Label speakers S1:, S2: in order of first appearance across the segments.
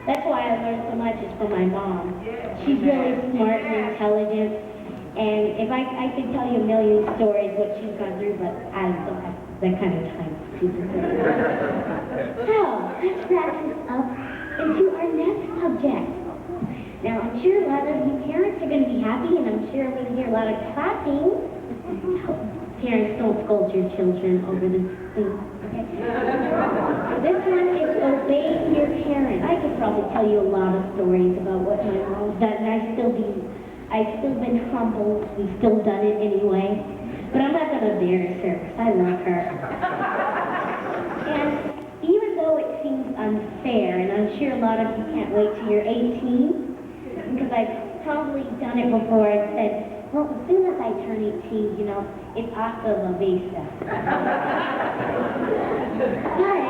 S1: That's why I learned so much is from my mom. She's really smart and intelligent, and if I could tell you a million stories what she's gone through, but I don't have that kind of time to do that. So, let's wrap this up into our next subject. Now, I'm sure a lot of you parents are going to be happy, and I'm sure we're going to hear a lot of clapping. Parents, don't scold your children over this thing, okay? This one is obeying your parents. I could probably tell you a lot of stories about what my mom's done, and I've still been humbled. We've still done it anyway. But I'm not going to embarrass her, because I love her. And even though it seems unfair, and I'm sure a lot of you can't wait till you're 18, because I've probably done it before and said, well, as soon as I turn 18, you know, it's hasta la vista. But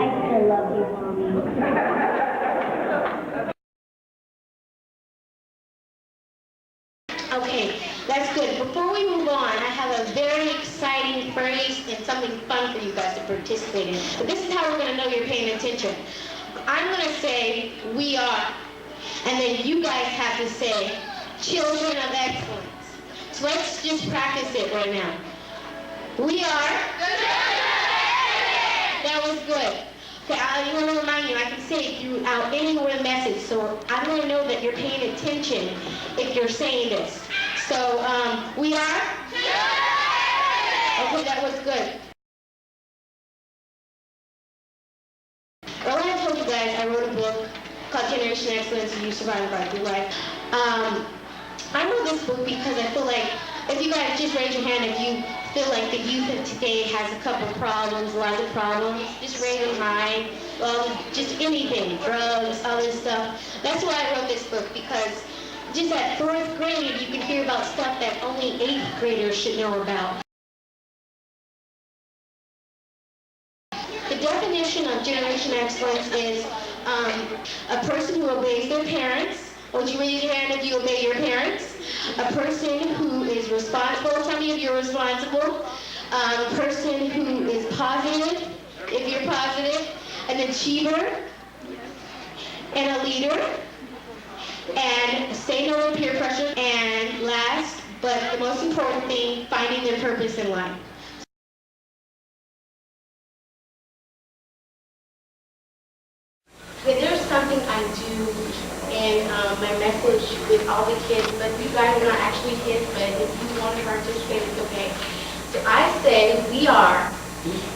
S1: I still love you, Mommy.
S2: Okay, that's good. Before we move on, I have a very exciting phrase and something fun for you guys to participate in. But this is how we're going to know you're paying attention. I'm going to say, we are, and then you guys have to say, children of excellence. So let's just practice it right now. We are. That was good. Okay, I want to remind you, I can say it throughout any one of the message, so I want to know that you're paying attention if you're saying this. So, we are? Okay, that was good. Earlier I told you guys I wrote a book called Generation Excellence and You Survive by Through Life. I wrote this book because I feel like, if you guys just raise your hand if you feel like the youth of today has a couple problems, lots of problems, just raise your hand. Well, just anything, drugs, all this stuff. That's why I wrote this book, because just at 4th grade you can hear about stuff that only 8th graders should know about. The definition of Generation Excellence is a person who obeys their parents. Would you raise your hand if you obey your parents? A person who is responsible. Tell me if you're responsible. A person who is positive, if you're positive. An achiever. And a leader. And say no to peer pressure. And last, but the most important thing, finding their purpose in life. Okay, there's something I do in my message with all the kids, but you guys are not actually kids, but if you want to participate, it's okay. So I say, we are,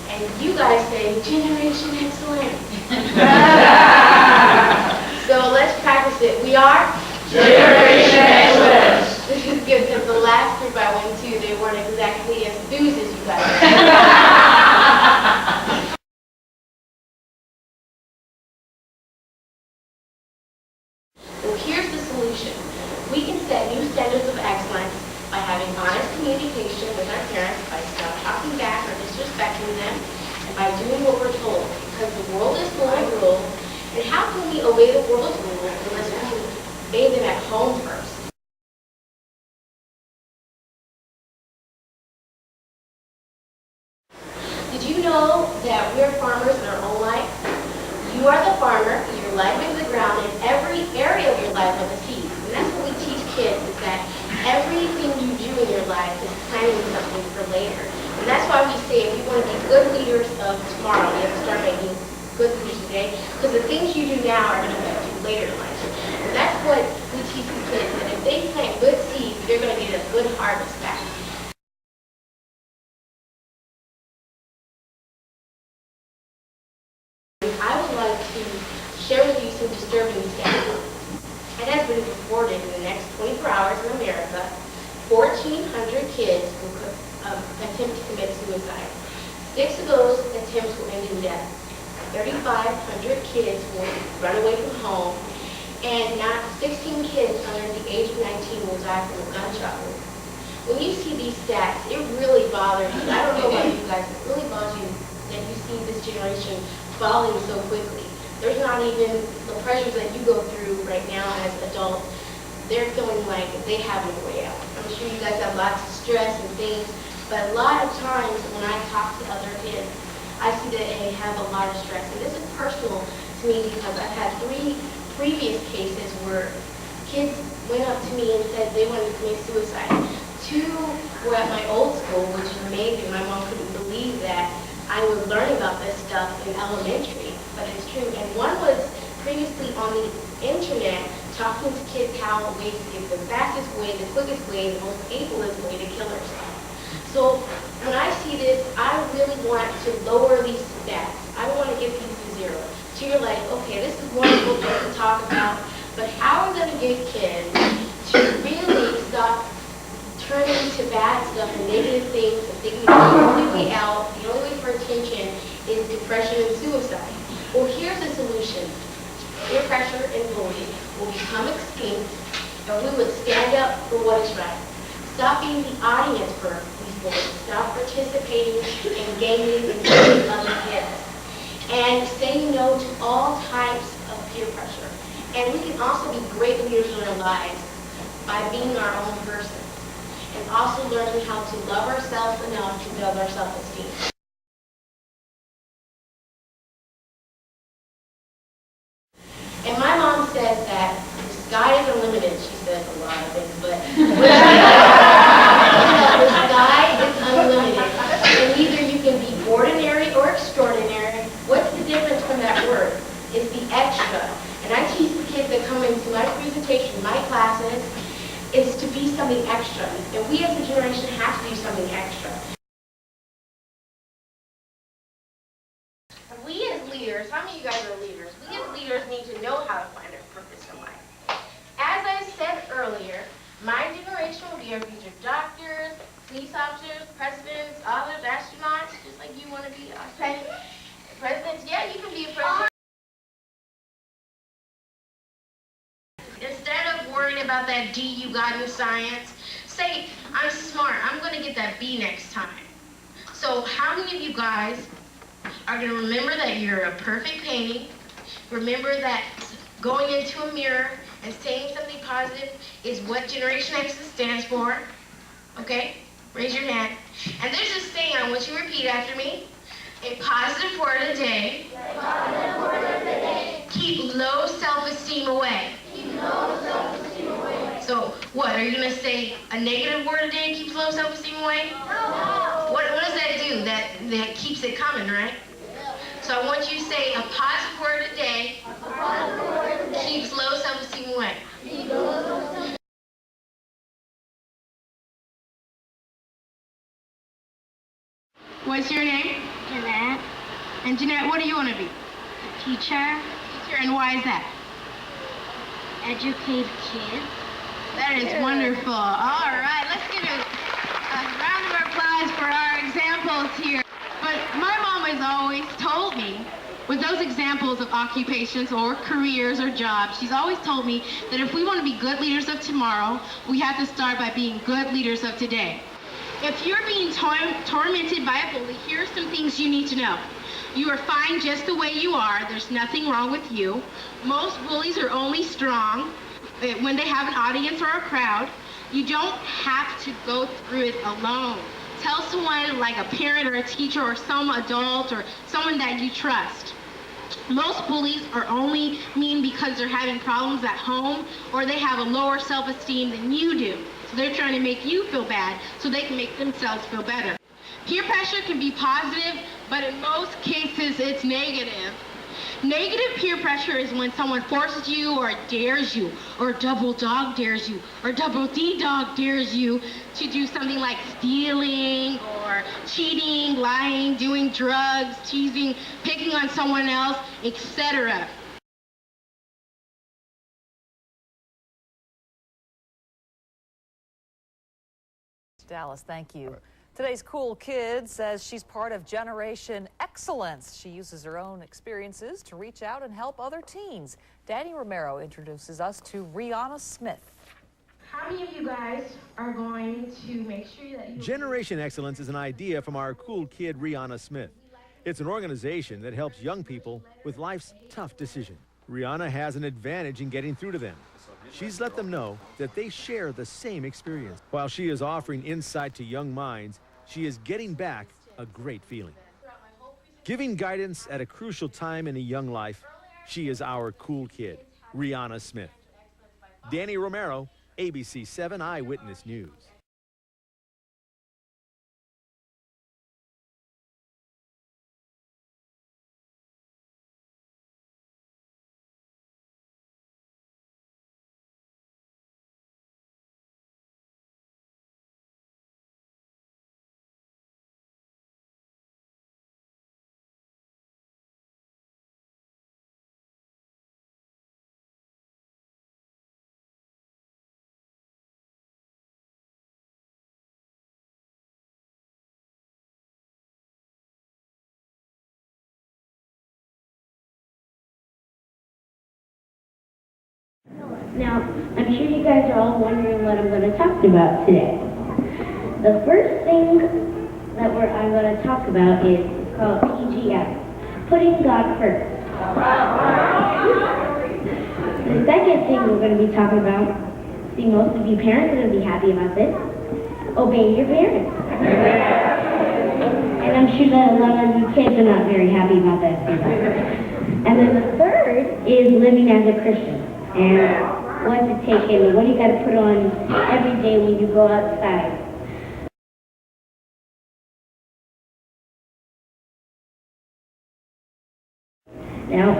S2: and you guys say, Generation Excellence. So let's practice it. We are?
S3: Generation Excellence.
S2: This is good, because the last group I went to, they weren't exactly as enthused as you guys. Well, here's the solution. We can set new standards of excellence by having honest communication with our parents, by not talking back or disrespecting them, and by doing what we're told. Because the world is full of rules, and how can we obey the world's rules unless we can obey them at home first? Did you know that we're farmers in our own life? You are the farmer, your life is the ground, and every area of your life are the seeds. And that's what we teach kids, is that everything you do in your life is planning something for later. And that's why we say if you want to be good leaders of tomorrow, you have to start by being good leaders today, because the things you do now are going to affect you later in life. And that's what we teach the kids, that if they plant good seeds, they're going to get a good harvest back. I would like to share with you some disturbing stats. It has been reported in the next 24 hours in America, 1,400 kids will attempt to commit suicide. 6 of those attempts will end in death. 3,500 kids will run away from home, and 16 kids under the age of 19 will die from a gunshot wound. When you see these stats, it really bothers you. I don't know about you guys, it really bothers you that you see this generation falling so quickly. There's not even the pressures that you go through right now as adults. They're feeling like they have no way out. I'm sure you guys have lots of stress and things, but a lot of times when I talk to other kids, I see that they have a lot of stress. And this is personal to to me because I've had 3 previous cases where kids went up to me and said they wanted to commit suicide. 2 were at my old school, which is amazing. My mom couldn't believe that I would learn about this stuff in elementary, but it's true. And 1 was previously on the internet talking to kids how ways to get the fastest way, the quickest way, the most ableist way to kill herself. So when I see this, I really want to lower these stats. I want to get these to 0. So you're like, okay, this is wonderful just to talk about, but how are we going to get kids to really stop turning to bad stuff and negative things and thinking the only way out, the only way for attention is depression and suicide? Well, here's the solution. Peer pressure and bullying will become extinct, and we would stand up for what is right. Stop being the audience for these bullies. Stop participating and gaining and killing other kids. And say no to all types of peer pressure. And we can also be great leaders in our lives by being our own person. And also learning how to love ourselves enough to build our self-esteem. And my mom says that the sky is unlimited. She says a lot of things, but the sky is unlimited. And either you can be ordinary or extraordinary. What's the difference from that word? It's the extra. And I teach the kids that come into my presentation, my classes, is to be something extra. And we as a generation have to do something extra. We as leaders, how many of you guys are leaders? We as leaders need to know how to find our purpose in life. As I said earlier, my generation will be our future doctors, police officers, presidents, authors, astronauts, just like you want to be presidents. Yeah, you can be a president. Instead of worrying about that D you got in science, say, I'm smart, I'm going to get that B next time. So how many of you guys are going to remember that you're a perfect painting, remember that going into a mirror and saying something positive is what Generation X stands for? Okay? Raise your hand. And there's this saying I want you to repeat after me. A positive word a day. A positive word a day. Keep low self-esteem away. So, what, are you going to say a negative word a day keeps low self-esteem away? No. What does that do? That keeps it coming, right? So I want you to say a positive word a day keeps low self-esteem away. What's your name?
S1: Jeanette,
S2: And Jeanette, what do you want to be?
S1: teacher,
S2: Teacher, and why is that?
S1: educate kids.
S2: That is wonderful. All right, let's give a round of applause for our examples here. But my mom has always told me, with those examples of occupations or careers or jobs, she's always told me that if we want to be good leaders of tomorrow, we have to start by being good leaders of today. If you're being tormented by a bully, here are some things you need to know. You are fine just the way you are. There's nothing wrong with you. Most bullies are only strong when they have an audience or a crowd. You don't have to go through it alone. Tell someone like a parent or a teacher or some adult or someone that you trust. Most bullies are only mean because they're having problems at home or they have a lower self-esteem than you do. So they're trying to make you feel bad so they can make themselves feel better. Peer pressure can be positive, but in most cases it's negative. Negative peer pressure is when someone forces you or dares you, or double dog dares you, or double D dog dares you to do something like stealing, or cheating, lying, doing drugs, teasing, picking on someone else, etc.
S4: Dallas, thank you. Today's cool kid says she's part of Generation Excellence. She uses her own experiences to reach out and help other teens. Danny Romero introduces us to Rihanna Smith.
S2: How many of you guys are going to make sure that you...
S5: Generation Excellence is an idea from our cool kid Rihanna Smith. It's an organization that helps young people with life's tough decisions. Rihanna has an advantage in getting through to them. She's let them know that they share the same experience. While she is offering insight to young minds, she is getting back a great feeling. Giving guidance at a crucial time in a young life, She is our cool kid, Rihanna Smith. Danny Romero, ABC 7 Eyewitness News.
S1: Now, I'm sure you guys are all wondering what I'm going to talk about today. The first thing that I'm going to talk about is called PGF, Putting God First. The second thing we're going to be talking about, see, most of you parents are going to be happy about this, obey your parents. And I'm sure that a lot of you kids are not very happy about that either. And then the third is living as a Christian. And what's it take and what do you got to put on every day when you go outside? Now,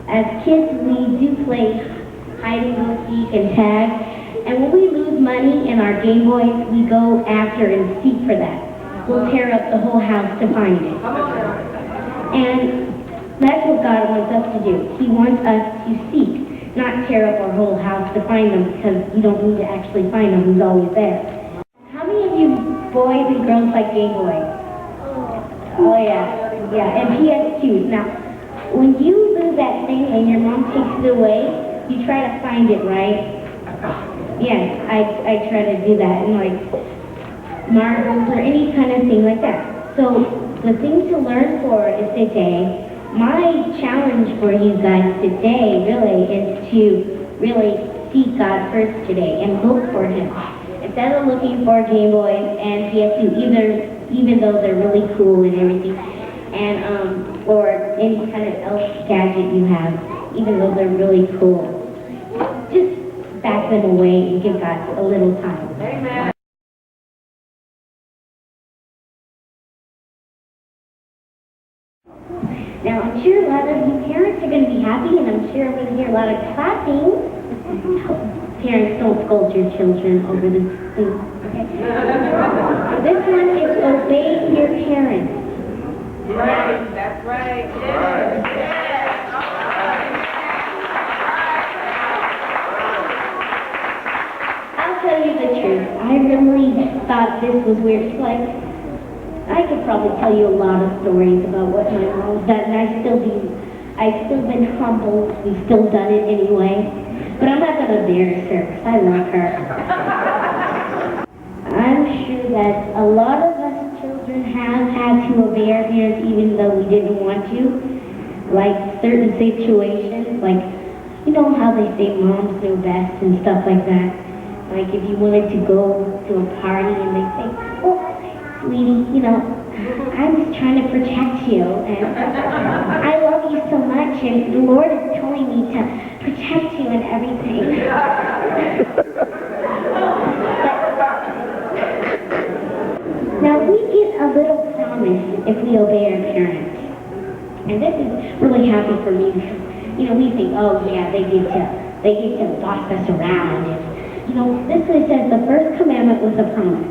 S1: as kids, we do play hide and go seek and tag, and when we lose money in our Game Boys, we go after and seek for that. We'll tear up the whole house to find it. And that's what God wants us to do. He wants us to seek, not tear up our whole house to find them, because you don't need to actually find them. He's always there. How many of you boys and girls like Game Boys? Oh yeah, and PS2s. Now, when you lose that thing and your mom takes it away, you try to find it, right? Yes, I try to do that, and like marbles or any kind of thing like that. So the thing to learn for is today. My challenge for you guys today really is to really seek God first today and look for Him. Instead of looking for Game Boy and PS2, even though they're really cool and everything, and or any kind of else gadget you have, even though they're really cool, just back them away and give God a little time. Amen. Now, I'm sure a lot of you parents are going to be happy, and I'm sure I'm going to hear a lot of clapping. Parents, don't scold your children over this thing. Okay? This one is obey your parents.
S3: Right, that's right.
S1: I'll tell you the truth. I really thought this was weird. Like, I could probably tell you a lot of stories about what my mom's done, and I've still been humbled. We've still done it anyway. But I'm not going to embarrass her, because I love her. I'm sure that a lot of us children have had to obey our parents even though we didn't want to. Like certain situations, like, you know how they say moms know best and stuff like that. Like if you wanted to go to a party and they say, oh, sweetie, you know, I'm just trying to protect you, and I love you so much, and the Lord is telling me to protect you and everything. Now, we get a little promise if we obey our parents. And this is really happy for me because, you know, we think, oh yeah, they get to boss us around. And, you know, this one says the first commandment was a promise.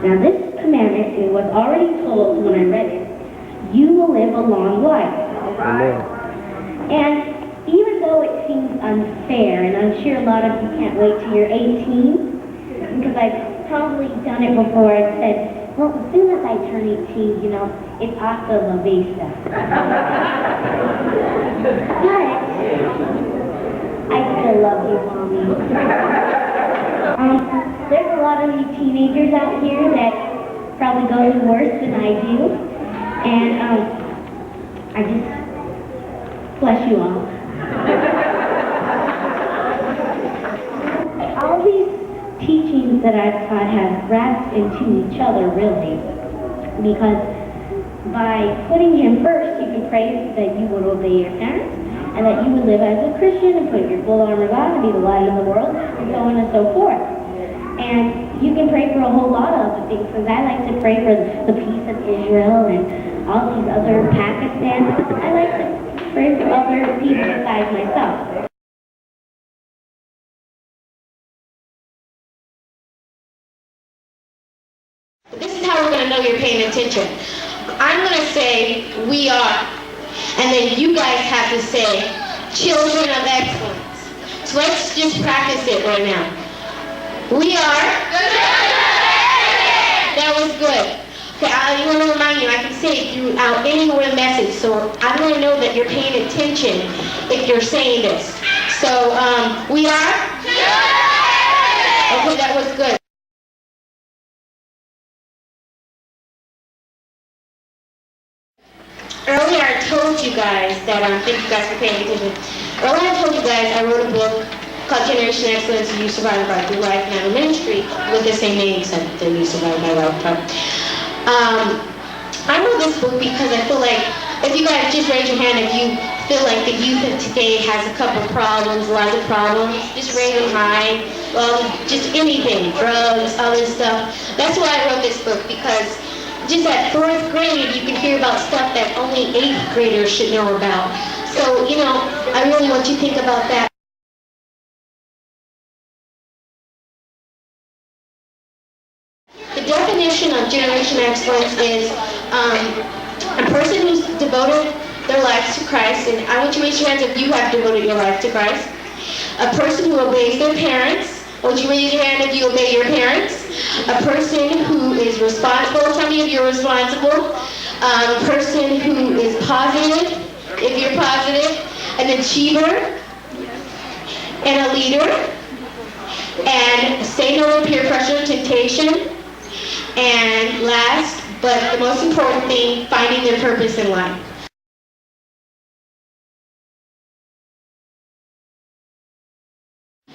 S1: Now this commandment, it was already told when I read it, you will live a long life. And even though it seems unfair, and I'm sure a lot of you can't wait till you're 18, because I've probably done it before and said, well, as soon as I turn 18, you know, it's hasta la vista. But I still love you, Mommy. There's a lot of you teenagers out here that probably go through worse than I do, and I just bless you all. All these teachings that I've taught have wrapped into each other, really, because by putting Him first, you can pray that you would obey your parents, and that you would live as a Christian and put your full armor on and be the light of the world, and so on and so forth. And you can pray for a whole lot of other things, because I like to pray for the peace of Israel and all these other Pakistan. I like to pray for other people besides myself.
S2: This is how we're going to know you're paying attention. I'm going to say, we are. And then you guys have to say, children of excellence. So let's just practice it right now. We are. That was good. Okay, I want to remind you, I can say it throughout any one message. So I'm going to know that you're paying attention if you're saying this. So, we are. Okay, that was good. Earlier I told you guys that, thank you guys for paying attention. Earlier I told you guys I wrote a book called Generation Excellence, You Survived by Through Life, and I have a ministry with the same name, except that You Survived by Lifetime. I wrote this book because I feel like, if you guys just raise your hand if you feel like the youth of today has a couple problems, lots of problems, just raise them high. Well, just anything, drugs, all this stuff. That's why I wrote this book, because just at 4th grade, you can hear about stuff that only 8th graders should know about. So, you know, I really want you to think about that. The definition of Generation Excellence is a person who's devoted their lives to Christ, and I want you to raise your hands if you have devoted your life to Christ. A person who obeys their parents. Would you raise your hand if you obey your parents? A person who is responsible. How many of you are responsible? A person who is positive, if you're positive. An achiever. And a leader. And say no to peer pressure and temptation. And last, but the most important thing, finding their purpose in life.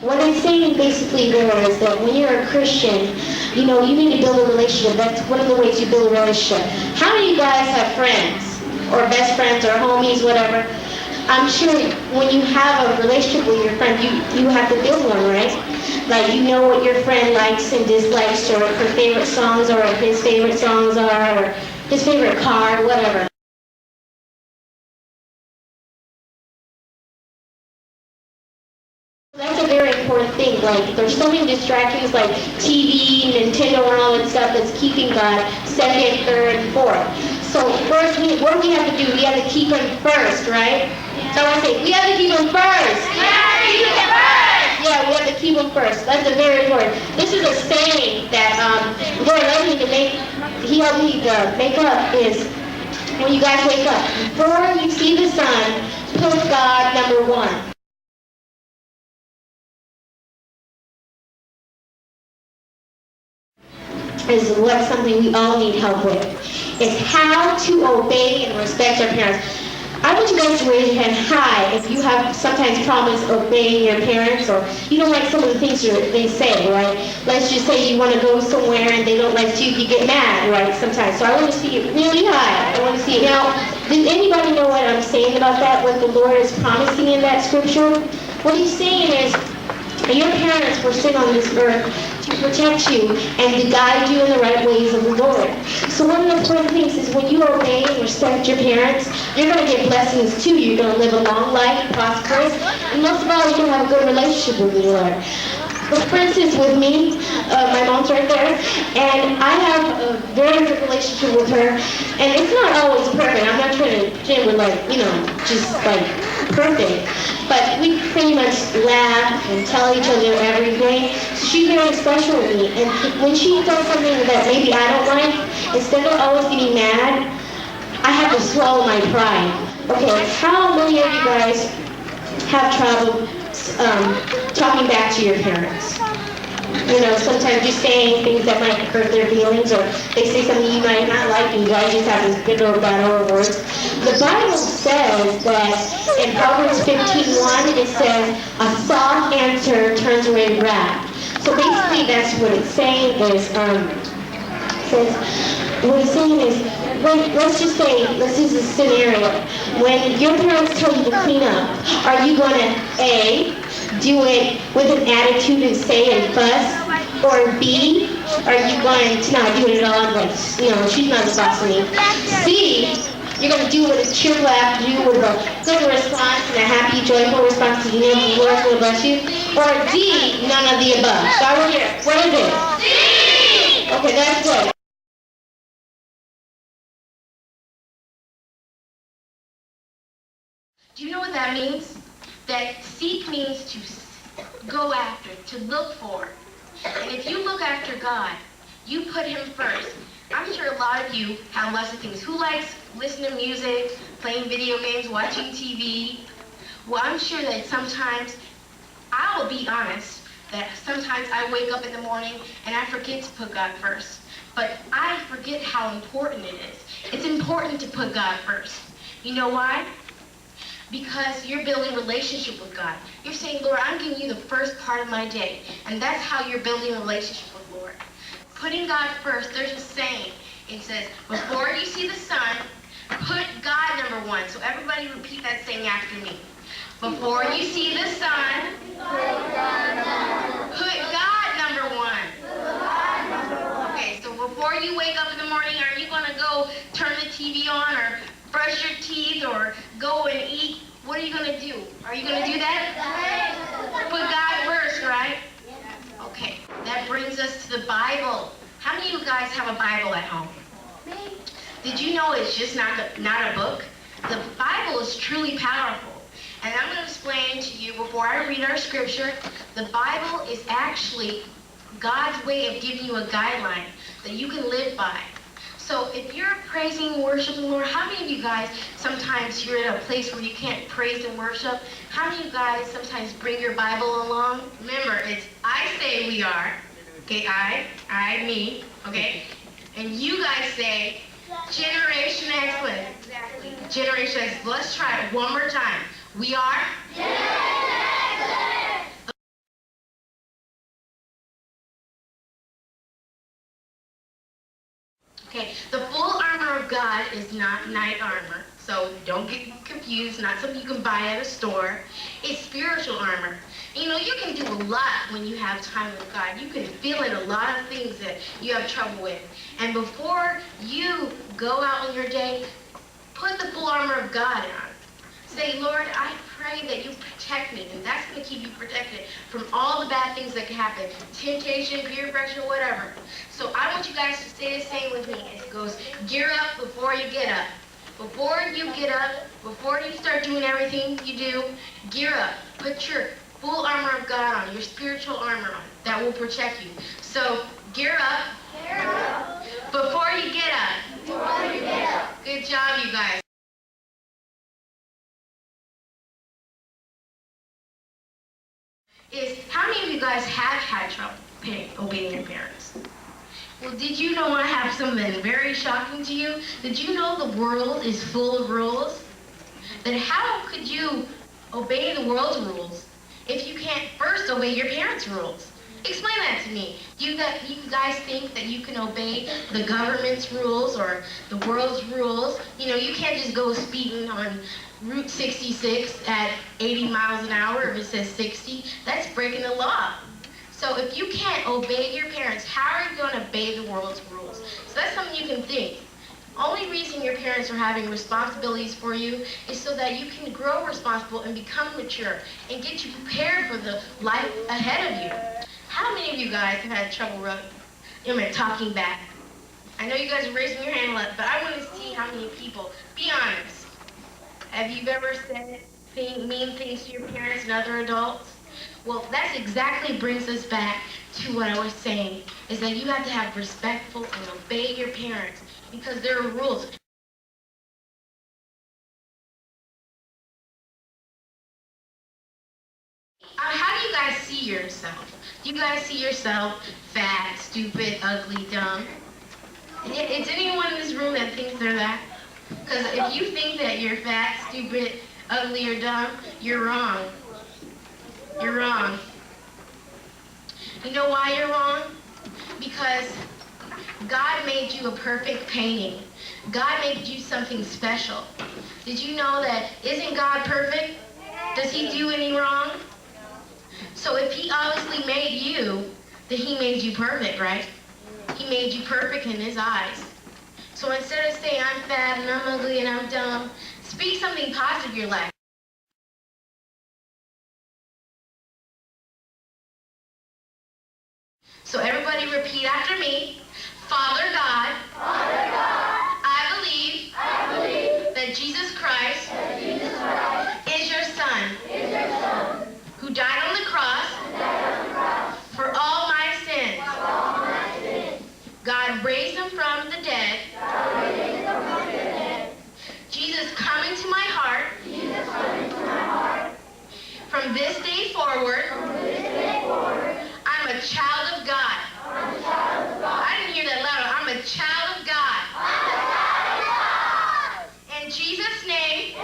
S2: What I'm saying basically there is that when you're a Christian, you know, you need to build a relationship. That's one of the ways you build a relationship. How many of you guys have friends? Or best friends or homies, whatever? I'm sure when you have a relationship with your friend, you have to build one, right? Like, you know what your friend likes and dislikes, or her favorite songs, or his favorite songs are, or his favorite car, whatever. That's a very important thing. Like, there's so many distractions like TV, Nintendo, and all that stuff that's keeping God second, third, and fourth. So first, what do we have to do? We have to keep Him first, right? So I say, we have to keep Him first. Yeah, we have to keep Him first. That's a very important. This is a saying that Lord led me to make. He helped me to make up is when you guys wake up, before you see the sun, put God number one. Is what something we all need help with. Is how to obey and respect our parents. I want you guys to raise your hand high if you have sometimes problems obeying your parents, or you don't like some of the things they say, right? Let's just say you want to go somewhere and they don't like you get mad, right, sometimes. So I want to see it really high. I want to see it. Now, does anybody know what I'm saying about that, what the Lord is promising in that scripture? What He's saying is, your parents were sent on this earth to protect you and to guide you in the right ways of the Lord. So one of the important things is when you obey and respect your parents, you're going to get blessings too. You're going to live a long life, prosperous, and most of all, you're going to have a good relationship with the Lord. But for instance, with me, my mom's right there, and I have a very good relationship with her, and it's not always perfect. I'm not trying to pretend we're like, you know, just like perfect. But we pretty much laugh and tell each other everything. So she's very special with me. And when she does something that maybe I don't like, instead of always getting mad, I have to swallow my pride. Okay, how many of you guys have trouble talking back to your parents? You know, sometimes you're saying things that might hurt their feelings, or they say something you might not like, and you guys just have this bitter or bad words. The Bible says that in Proverbs 15:1, it says, a soft answer turns away wrath. So basically, that's what it's saying is, says, what he's saying is, let's just say, let's use this scenario. When your parents tell you to clean up, are you going to A, do it with an attitude and say and fuss? Or B, are you going to not do it at all and like, she's not the boss of me? C, you're going to do it with a cheerful attitude, with a good response and a happy, joyful response to the Lord will bless you? Or D, none of the above? Start over here. What is it? D! Okay, that's good. Do you know what that means? That seek means to go after, to look for. And if you look after God, you put him first. I'm sure a lot of you have lots of things. Who likes listening to music, playing video games, watching TV? Well, I'm sure that sometimes, I will be honest, that sometimes I wake up in the morning and I forget to put God first. But I forget how important it is. It's important to put God first. You know why? Because you're building a relationship with God. You're saying, Lord, I'm giving you the first part of my day. And that's how you're building a relationship with Lord. Putting God first, there's a saying. It says, before you see the sun, put God number one. So everybody repeat that saying after me. Before you see the sun, put God number one. Okay, so before you wake up in the morning, are you going to go turn the TV on or brush your teeth or go and eat? What are you going to do? Are you going to do that? Put God first, right? Okay, that brings us to the Bible. How many of you guys have a Bible at home? Did you know it's just not a book? The Bible is truly powerful. And I'm going to explain to you before I read our scripture, the Bible is actually God's way of giving you a guideline that you can live by. So if you're praising and worshiping the Lord, how many of you guys, sometimes you're in a place where you can't praise and worship? How many of you guys sometimes bring your Bible along? Remember, it's I say we are. Okay, I, me, okay? And you guys say, Generation Excellence. Exactly. Generation Excellence. Let's try it one more time. We are? Okay, the full armor of God is not knight armor, so don't get confused, not something you can buy at a store. It's spiritual armor. You know, you can do a lot when you have time with God. You can fill in a lot of things that you have trouble with. And before you go out on your day, put the full armor of God on. Say, Lord, I pray that you protect me, and that's going to keep you protected from all the bad things that can happen, temptation, peer pressure, whatever. So I want you guys to say the same with me. It goes, gear up before you get up. Before you get up, before you start doing everything you do, gear up. Put your full armor of God on, your spiritual armor on. That will protect you. So, gear up. Gear up. Before you get up. Before you get up. Good job, you guys. Is how many of you guys have had trouble obeying your parents? Well, did you know I have something very shocking to you? Did you know the world is full of rules? Then how could you obey the world's rules if you can't first obey your parents' rules? Explain that to me. Do you guys think that you can obey the government's rules or the world's rules? You know, you can't just go speeding on Route 66 at 80 miles an hour if it says 60. That's breaking the law. So if you can't obey your parents, how are you going to obey the world's rules? So that's something you can think. Only reason your parents are having responsibilities for you is so that you can grow responsible and become mature and get you prepared for the life ahead of you. How many of you guys have had trouble talking back? I know you guys are raising your hand a lot, but I want to see how many people. Be honest. Have you ever said mean things to your parents and other adults? Well, that exactly brings us back to what I was saying, is that you have to have respectful and obey your parents because there are rules. How do you guys see yourself? Do you guys see yourself fat, stupid, ugly, dumb? Is anyone in this room that thinks they're that? Because if you think that you're fat, stupid, ugly, or dumb, you're wrong. You're wrong. You know why you're wrong? Because God made you a perfect painting. God made you something special. Did you know that isn't God perfect? Does he do any wrong? So if he obviously made you, then he made you perfect, right? He made you perfect in his eyes. So instead of saying I'm fat and I'm ugly and I'm dumb, speak something positive in your life. So everybody repeat after me. Father God, I believe that Jesus Christ is your son, who died on the cross for all my sins. God raised him from the dead. Jesus, come into my heart. From this day forward, I'm a child of God. I didn't hear that louder. I'm a child of God. In Jesus' name,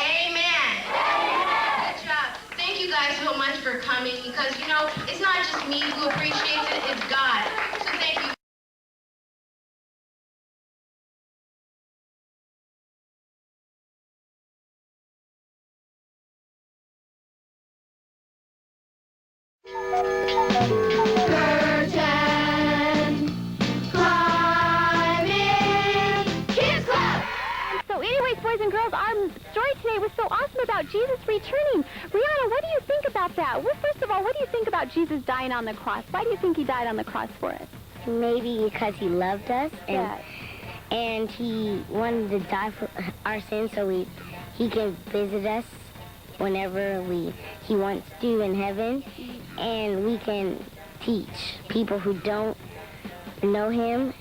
S2: amen. Good job. Thank you guys so much for coming because, you know, it's not just me who appreciates it, it's God. So thank you.
S6: So anyways, boys and girls, our story today was so awesome about Jesus returning. Rihanna, what do you think about that? Well, first of all, what do you think about Jesus dying on the cross? Why do you think he died on the cross for us?
S1: Maybe because he loved us
S6: Yeah.
S1: and he wanted to die for our sins so he can visit us whenever he wants to in heaven, and we can teach people who don't know him,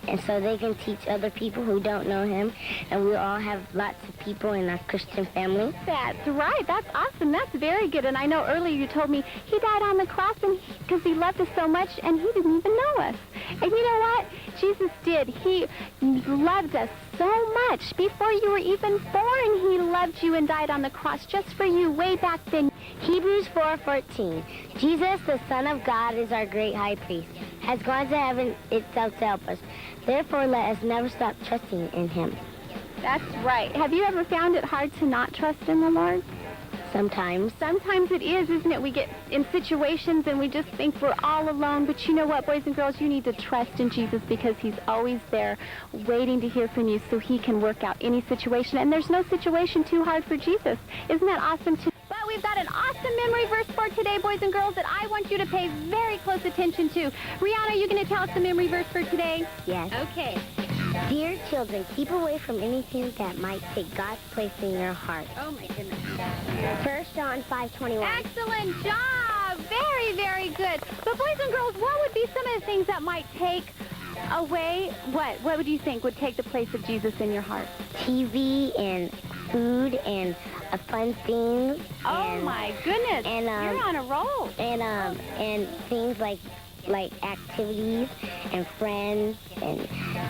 S1: and so they can teach other people who don't know him, and we all have lots of people in our Christian family.
S6: That's right. That's awesome. That's very good. And I know earlier you told me he died on the cross because he loved us so much, and he didn't even know us. And you know what? Jesus did. He loved us so much. Before you were even born, he loved you and died on the cross just for you way back then.
S1: Hebrews 4:14. Jesus, the Son of God, is our great high priest, has gone to heaven itself to help us. Therefore, let us never stop trusting in him.
S6: That's right. Have you ever found it hard to not trust in the Lord?
S1: Sometimes.
S6: Sometimes it is, isn't it? We get in situations and we just think we're all alone. But you know what, boys and girls? You need to trust in Jesus because he's always there waiting to hear from you so he can work out any situation. And there's no situation too hard for Jesus. Isn't that awesome too? But we've got an awesome memory verse for today, boys and girls, that I want you to pay very close attention to. Rihanna, are you going to tell us the memory verse for today?
S1: Yes.
S6: Okay.
S1: Dear children, keep away from anything that might take God's place in your heart.
S6: Oh, my goodness.
S1: 1 John 5:21.
S6: Excellent job. Very, very good. But boys and girls, what would be some of the things that might take away, what would you think would take the place of Jesus in your heart?
S1: TV and food and fun things.
S6: Oh, my goodness.
S1: and,
S6: You're on a roll.
S1: And things like activities and friends and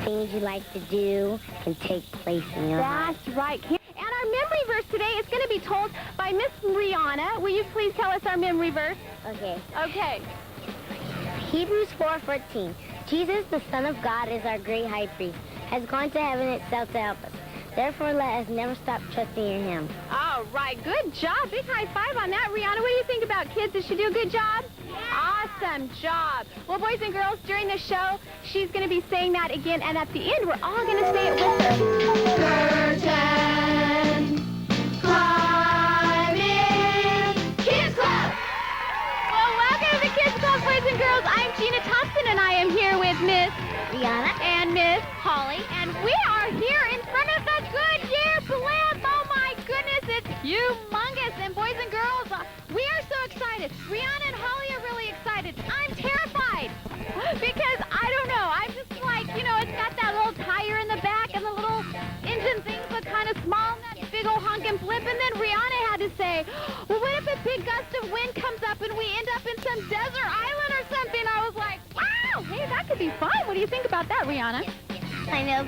S1: things you like to do can take place in your heart.
S6: That's right. And our memory verse today is going to be told by Miss Rihanna. Will you please tell us our memory verse?
S1: Okay.
S6: Okay.
S1: Hebrews 4:14. Jesus, the Son of God, is our great high priest, has gone to heaven itself to help us. Therefore, let us never stop trusting in him.
S6: All right. Good job. Big high five on that, Rihanna. What do you think about kids? Did she do a good job? Awesome job. Well, boys and girls, during the show, she's going to be saying that again, and at the end, we're all going to say it with her. Curtain, climb in, Kids Club! Well, welcome to the Kids Club, boys and girls. I'm Gina Thompson, and I am here with Miss
S1: Rihanna?
S6: and Miss Holly, and we are here in front of the Goodyear blimp. Oh, my goodness, it's humongous. And boys and girls, we are so excited. Rihanna and Holly are really excited. I'm terrified because, I don't know, I'm just like, you know, it's got that little tire in the back and the little engine things look kind of small and that big old honking blimp. And then Rihanna had to say, well, what if a big gust of wind comes up and we end up in some desert island or something? I was like, wow, hey, that could be fun. What do you think about that, Rihanna?
S1: I know,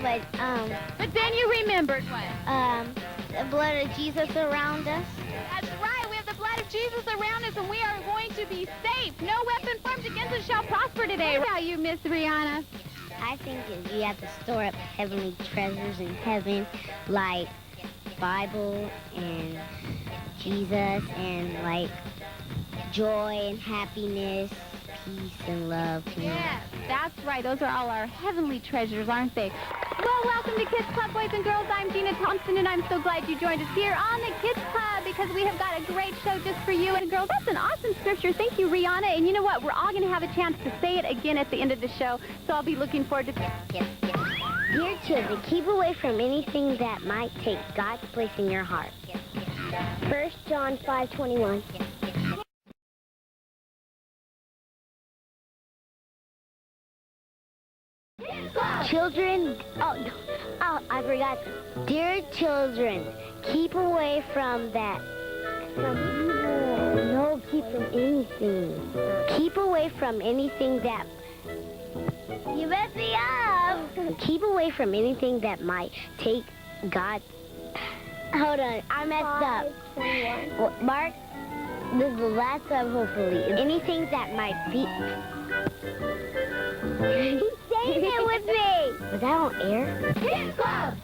S1: but
S6: then you remembered what?
S1: the blood of Jesus around us.
S6: That's right. We have the blood of Jesus around us, and we are going to be safe. No weapon formed against finances shall prosper today. What about you, Miss Rihanna?
S1: I think you have to store up heavenly treasures in heaven, like Bible and Jesus and like joy and happiness, peace and love.
S6: Yes, that's right. Those are all our heavenly treasures, aren't they? Well, welcome to Kids Club, boys and girls. I'm Gina Thompson, and I'm so glad you joined us here on the Kids Club because we have got a great show just for you. And girls, that's an awesome scripture. Thank you, Rihanna. And you know what? We're all going to have a chance to say it again at the end of the show, so I'll be looking forward to
S1: Dear children, keep away from anything that might take God's place in your heart. 1 John 5:21. Children, I forgot. Dear children, keep away from that. From evil. No, keep from anything. Keep away from anything that... You messed me up. Keep away from anything that might take God... Hold on, I messed up. Well, Mark, this is the last time, hopefully. Anything that might be... He's saying it with me. Was that on air? Kids Club!